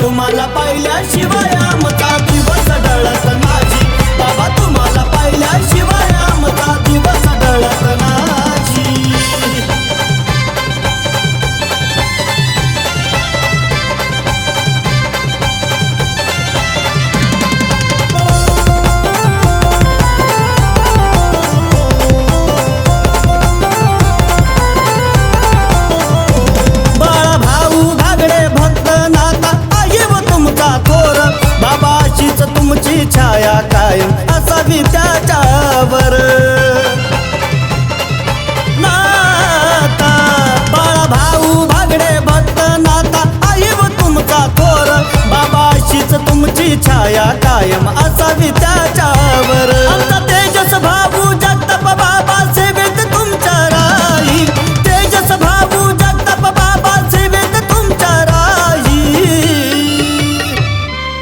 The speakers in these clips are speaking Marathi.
तुम्हाला पाहिल्याशिवाय आमचा दिवस ढळत नाही। बाबा तुम्हाला पाहिल्याशिवाय आमचा दिवस ढळत नाही। बाळा भाऊ घागडे भक्त नाता आहे व तुमचा थोर, बाबाशीच तुमची छाया कायम असावी त्याच्यावर नाता। बाळा भाऊ भागडे भक्त नाता आहे व तुमचा थोर, बाबाशीच तुमची छाया कायम असावी त्याच्यावर। आमचा तेजस भाऊ जगताप बाबा सेवेत तुमच्या राही, तेजस भाऊ जगताप बाबा सेवेत तुमच्या राही।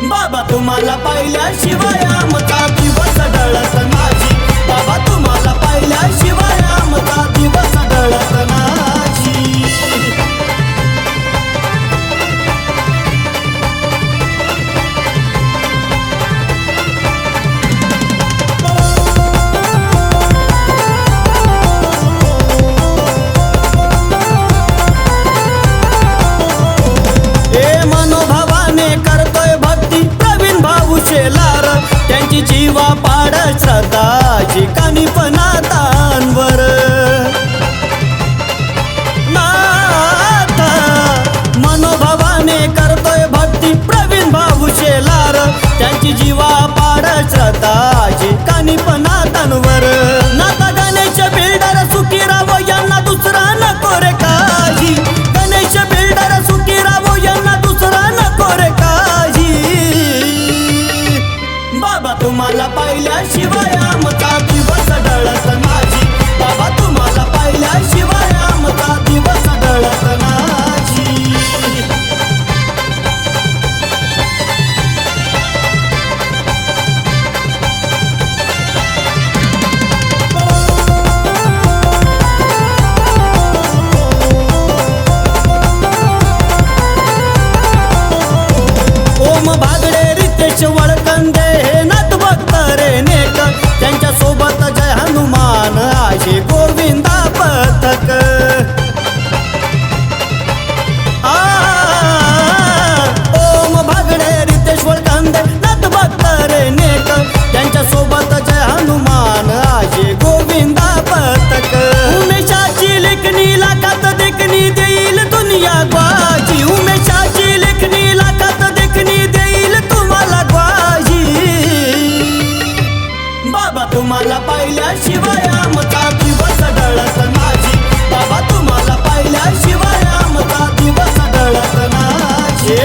बाबा तुम्हाला पाहिल्याशिवाय आमचा दिवस ढळत नाही। बाबा तुम्हाला पाहिल्याशिवाय आमचा दिवस ढळत नाही। ए मनोभावाने करतोय भक्ती प्रवीण भाऊ शेलार, त्यांची जीवा पाड श्रद्धाची कानिपनातांवर नाथ। मनोभावाने करतोय भक्ती प्रवीण भाऊ शेलार, त्यांची जीवा पाड श्रद्धाची कानिपनातांवर। नाता गणेश बिल्डर सुखी राव यांना दुसरा नको रे काही, गणेश बिल्डर सुखी राव यांना दुसरा नको रे काही। बाबा तुम्हाला पाहिल्याशिवाय आमचा दिवस ढळत नाही। बाबा तुम्हाला पाहिल्याशिवाय आमचा दिवस ढळत नाही। ओम भागडे रितेश वळकंदे हे नाथ भक्त रे नेक, त्यांच्या सोबत जय हनुमान आहे गोविंदा पथक। ओम भागडे रितेश वळकंदे नाथ भक्त रे नेक, त्यांच्या सोबत जय हनुमान आहे गोविंदा पथक। उमेशाची लेखणी लाखात देखणी देईल दुनिया ग्वाही, उमेशाची लेखणी लाखात देखणी देईल तुम्हाला ग्वाही। बाबा तुम्हाला पाहिल्याशिवाय आमचा दिवस ढळत नाही। बाबा तुम्हाला पाहिल्याशिवाय आमचा दिवस ढळत नाही।